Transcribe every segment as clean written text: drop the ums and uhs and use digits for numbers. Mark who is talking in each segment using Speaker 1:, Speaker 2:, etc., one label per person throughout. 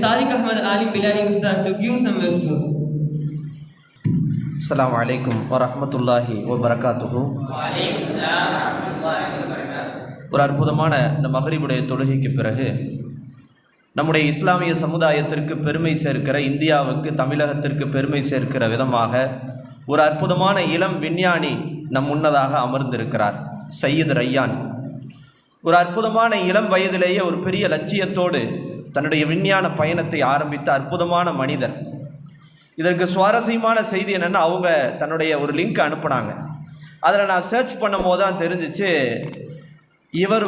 Speaker 1: Tariq Ahmad Alim Bilali Ustad to give some words to us.
Speaker 2: Assalamu alaikum wa rahmatullahi wa barakatuhu. ஒரு அற்புதமான இந்த மகரிபுடைய தொழுகைக்கு பிறகு நம்முடைய இஸ்லாமிய சமுதாயத்திற்கு பெருமை சேர்க்கிற, இந்தியாவுக்கு தமிழகத்திற்கு பெருமை சேர்க்கிற விதமாக ஒரு அற்புதமான இளம் விஞ்ஞானி நம் முன்னதாக அமர்ந்திருக்கிறார். சையத் ரையான் ஒரு அற்புதமான இளம் வயதிலேயே ஒரு பெரிய லட்சியத்தோடு தன்னுடைய விஞ்ஞான பயணத்தை ஆரம்பித்த அற்புதமான மனிதர். இதற்கு சுவாரஸ்யமான செய்தி என்னென்னா, அவங்க தன்னுடைய ஒரு லிங்க் அனுப்புனாங்க. அதில் நான் சர்ச் பண்ணும் போது தான் தெரிஞ்சிச்சு, இவர்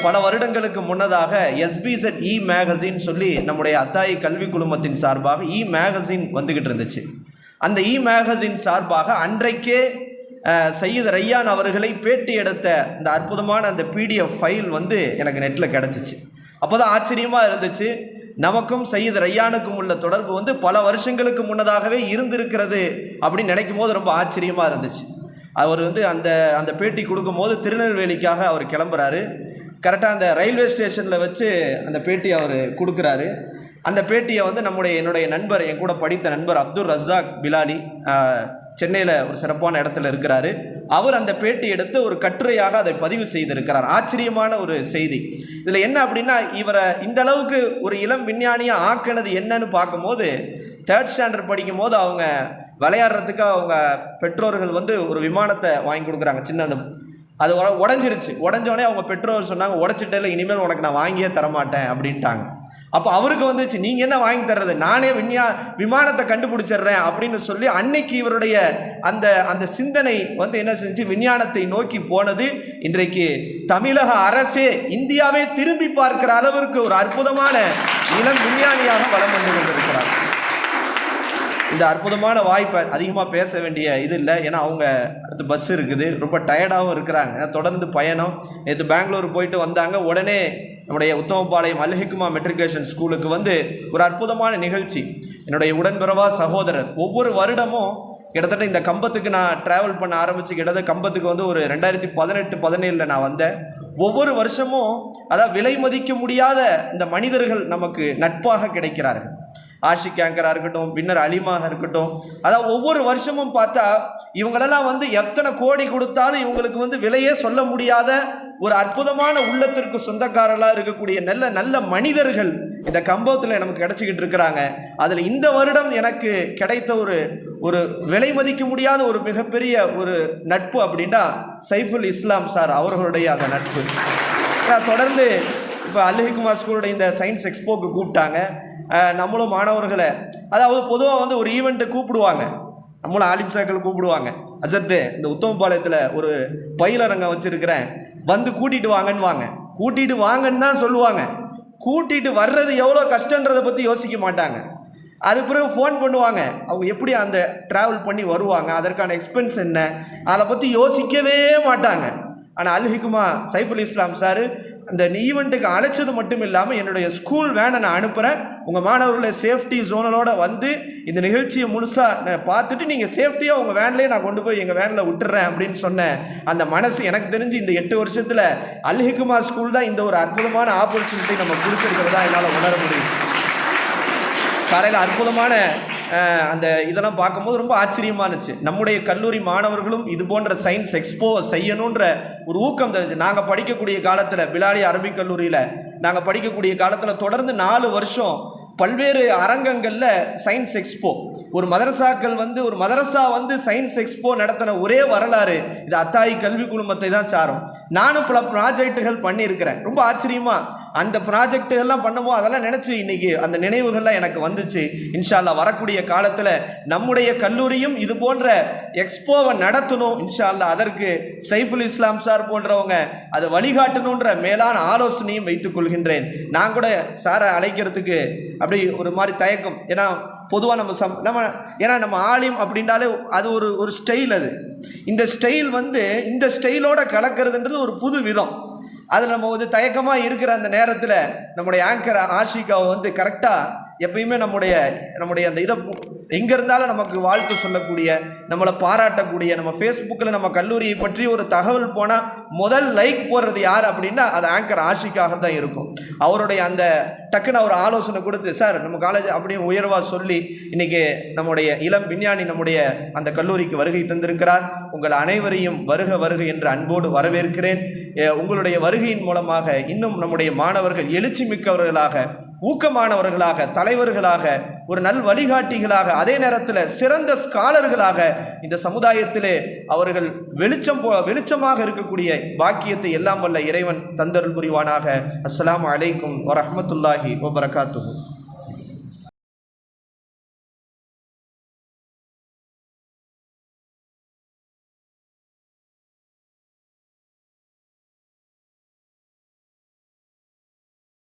Speaker 2: பல வருடங்களுக்கு முன்னதாக SBZ மேகசின் சொல்லி நம்முடைய அத்தாயி கல்வி குழுமத்தின் சார்பாக மேகசின் வந்துக்கிட்டு இருந்துச்சு. அந்த மேகசின் சார்பாக அன்றைக்கே சையத் ரையான் அவர்களை பேட்டி எடுத்த இந்த அற்புதமான அந்த PDF ஃபைல் எனக்கு நெட்டில் கிடச்சிச்சு. அப்போ தான் ஆச்சரியமாக இருந்துச்சு. நமக்கும் சையத் ரையானுக்கும் உள்ள தொடர்பு பல வருஷங்களுக்கு முன்னதாகவே இருந்திருக்கிறது அப்படின்னு நினைக்கும் போது ரொம்ப ஆச்சரியமாக இருந்துச்சு. அவர் அந்த பேட்டி கொடுக்கும்போது திருநெல்வேலிக்காக அவர் கிளம்புறாரு. கரெக்டாக அந்த ரயில்வே ஸ்டேஷனில் வச்சு அந்த பேட்டி அவர் கொடுக்குறாரு. அந்த பேட்டியை என்னுடைய நண்பர், என் கூட படித்த நண்பர் அப்துல் ரஸாக் பிலாலி சென்னையில் ஒரு சிறப்பான இடத்துல இருக்கிறாரு. அவர் அந்த பேட்டி எடுத்து ஒரு கட்டுரையாக அதை பதிவு செய்திருக்கிறார். ஆச்சரியமான ஒரு செய்தி. இதில் என்ன அப்படின்னா, இவரை இந்த அளவுக்கு ஒரு இளம் விஞ்ஞானியாக ஆக்கினது என்னன்னு பார்க்கும்போது, 3rd ஸ்டாண்டர்ட் படிக்கும் போது அவங்க விளையாடுறதுக்கு அவங்க பெற்றோர்கள் ஒரு விமானத்தை வாங்கி கொடுக்குறாங்க. சின்ன அது உடஞ்சோடனே அவங்க பெற்றோர் சொன்னாங்க, உடச்சிட்டே இனிமேல் உனக்கு நான் வாங்கியே தரமாட்டேன் அப்படின்ட்டாங்க. அப்போ அவருக்கு வந்துச்சு, நீங்கள் என்ன வாங்கி தர்றது, நானே விமானத்தை கண்டுபிடிச்சிடுறேன் அப்படின்னு சொல்லி அன்னைக்கு இவருடைய அந்த சிந்தனை என்ன செஞ்சு விஞ்ஞானத்தை நோக்கி போனது. இன்றைக்கு தமிழக அரசே இந்தியாவே திரும்பி பார்க்கிற அளவிற்கு ஒரு அற்புதமான இளம் விஞ்ஞானியாக வலம் வந்து கொண்டிருக்கிறார். இந்த அற்புதமான வாய்ப்பை அதிகமாக பேச வேண்டிய இது இல்லை, ஏன்னா அவங்க அடுத்து பஸ் இருக்குது, ரொம்ப டயர்டாகவும் இருக்கிறாங்க. ஏன்னா தொடர்ந்து பயணம். நேற்று பெங்களூர் போயிட்டு வந்தாங்க. உடனே நம்முடைய உத்தமபாளையம் அல் ஹிக்மா மெட்ரிகுலேஷன் ஸ்கூலுக்கு ஒரு அற்புதமான நிகழ்ச்சி. என்னுடைய உடன்பிறவா சகோதரர் ஒவ்வொரு வருடமும் கிட்டத்தட்ட இந்த கம்பத்துக்கு நான் ட்ராவல் பண்ண ஆரம்பித்து கிட்டத்தட்ட கம்பத்துக்கு ஒரு 2018-17 நான் வந்தேன். ஒவ்வொரு வருஷமும் அதாவது விலை மதிக்க முடியாத இந்த மனிதர்கள் நமக்கு நட்பாக கிடைக்கிறார்கள். ஆஷிக் கேங்கராக இருக்கட்டும், பின்னர் அலிமாக இருக்கட்டும், அதாவது ஒவ்வொரு வருஷமும் பார்த்தா இவங்களெல்லாம் எத்தனை கோடி கொடுத்தாலும் இவங்களுக்கு விலையே சொல்ல முடியாத ஒரு அற்புதமான உள்ளத்திற்கு சொந்தக்காரர்களாக இருக்கக்கூடிய நல்ல நல்ல மனிதர்கள் இந்த கம்பத்தில் நமக்கு கிடைச்சிக்கிட்டு இருக்கிறாங்க. அதில் இந்த வருடம் எனக்கு கிடைத்த ஒரு விலை மதிக்க முடியாத ஒரு மிகப்பெரிய ஒரு நட்பு அப்படின்னா சைஃபுல் இஸ்லாம் சார் அவர்களுடைய அந்த நட்பு. தொடர்ந்து இப்போ அல் ஹிக்மா ஸ்கூலுடைய இந்த சயின்ஸ் எக்ஸ்போக்கு கூப்பிட்டாங்க. நம்மளும் மாணவர்களை, அதாவது பொதுவாக ஒரு ஈவெண்ட்டை கூப்பிடுவாங்க, நம்மளும் ஆலிம் சாக்கள் கூப்பிடுவாங்க. அசத்து இந்த உத்தமபாளையத்தில் ஒரு பயிலரங்கம் வச்சுருக்கிறேன், கூட்டிகிட்டு வாங்கன்னு கூட்டிகிட்டு வாங்கன்னு தான் சொல்லுவாங்க. கூட்டிகிட்டு வர்றது எவ்வளோ கஷ்டன்றதை பற்றி யோசிக்க மாட்டாங்க. அது பிறகு ஃபோன் பண்ணுவாங்க, அவங்க எப்படி அந்த ட்ராவல் பண்ணி வருவாங்க, அதற்கான எக்ஸ்பென்ஸ் என்ன, அதை பற்றி யோசிக்கவே மாட்டாங்க. ஆனால் அல் ஹிக்மா சைஃபுல் இஸ்லாம் சார் அந்த ஈவெண்ட்டுக்கு அழைச்சது மட்டும் இல்லாமல் என்னுடைய ஸ்கூல் வேனை நான் அனுப்புகிறேன், உங்கள் மாணவர்களை சேஃப்டி ஜோனலோடு இந்த நிகழ்ச்சியை முழுசாக பார்த்துட்டு நீங்கள் சேஃப்டியாக உங்கள் வேன்லேயே நான் கொண்டு போய் எங்கள் வேனில் விட்டுறேன் அப்படின்னு சொன்னேன். அந்த மனசு எனக்கு தெரிஞ்சு இந்த 8 வருஷத்தில் அல் ஹிக்மா ஸ்கூல் தான் இந்த ஒரு அற்புதமான ஆப்பர்ச்சுனிட்டி நம்ம கொடுத்துருக்கிறதா என்னால் உணர முடியும். காலையில் அற்புதமான அந்த இதெல்லாம் பார்க்கும்போது ரொம்ப ஆச்சரியமாக இருந்துச்சு. நம்முடைய கல்லூரி மாணவர்களும் இது போன்ற சயின்ஸ் எக்ஸ்போவை செய்யணுன்ற ஒரு ஊக்கம் தெரிஞ்சு. நாங்கள் படிக்கக்கூடிய காலத்தில் பிலாலி அரபிக் கல்லூரியில் நாங்கள் படிக்கக்கூடிய காலத்தில் தொடர்ந்து 4 வருஷம் பல்வேறு அரங்கங்களில் சயின்ஸ் எக்ஸ்போ, ஒரு மதரசாக்கள் ஒரு மதரசா சயின்ஸ் எக்ஸ்போ நடத்தின ஒரே வரலாறு இது அத்தாயி கல்வி குழுமத்தை தான் சாரும். நானும் பல ப்ராஜெக்டுகள் பண்ணியிருக்கிறேன். ரொம்ப ஆச்சரியமாக அந்த ப்ராஜெக்டுகள்லாம் பண்ணும்போது அதெல்லாம் நினச்சி இன்றைக்கி அந்த நினைவுகள்லாம் எனக்கு வந்துச்சு. இன்ஷா அல்லாஹ் வரக்கூடிய காலத்தில் நம்முடைய கல்லூரியும் இது போன்ற எக்ஸ்போவை நடத்தணும். இன்ஷா அல்லாஹ் அதற்கு சைஃபுல் இஸ்லாம் சார் போன்றவங்க அதை வழிகாட்டணுன்ற மேலான ஆலோசனையும் வைத்துக் கொள்கின்றேன். நான் கூட சாரை அழைக்கிறதுக்கு அப்படி ஒரு மாதிரி தயக்கம். ஏன்னா பொதுவாக நம்ம ஆலிம் அப்படின்றாலே அது ஒரு ஸ்டைல். அது இந்த ஸ்டைல் இந்த ஸ்டைலோட கலக்கிறதுன்றது ஒரு புது விதம். அதில் நம்ம தயக்கமாக இருக்கிற அந்த நேரத்தில் நம்முடைய ஆங்கர் ஆஷிகாவை கரெக்டாக எப்பயுமே நம்முடைய அந்த இதை எங்கே இருந்தாலும் நமக்கு வாழ்த்து சொல்லக்கூடிய, நம்மளை பாராட்டக்கூடிய, நம்ம ஃபேஸ்புக்கில் நம்ம கல்லூரியை பற்றி ஒரு தகவல் போனால் முதல் லைக் போடுறது யார் அப்படின்னா அது ஆங்கர் ஆஷிக்காக தான் இருக்கும். அவருடைய அந்த டக்குன்னு ஒரு ஆலோசனை கொடுத்து, சார் நம்ம காலேஜ் அப்படின்னு உயர்வாக சொல்லி இன்றைக்கி நம்முடைய இளம் விஞ்ஞானி நம்முடைய அந்த கல்லூரிக்கு வருகை தந்திருக்கிறார். உங்கள் அனைவரையும் வருக வருக என்று அன்போடு வரவேற்கிறேன். உங்களுடைய வருகையின் மூலமாக இன்னும் நம்முடைய மாணவர்கள் எழுச்சி மிக்கவர்களாக, ஊக்கமானவர்களாக, தலைவர்களாக, ஒரு நல் வழிகாட்டிகளாக, அதே நேரத்தில் சிறந்த ஸ்காலர்களாக இந்த சமுதாயத்திலே அவர்கள் வெளிச்சமாக இருக்கக்கூடிய பாக்கியத்தை எல்லாம் வல்ல இறைவன் தந்தருள் புரிவானாக. அஸ்ஸலாமு அலைக்கும் வரஹ்மத்துல்லாஹி வபரகாத்துஹு.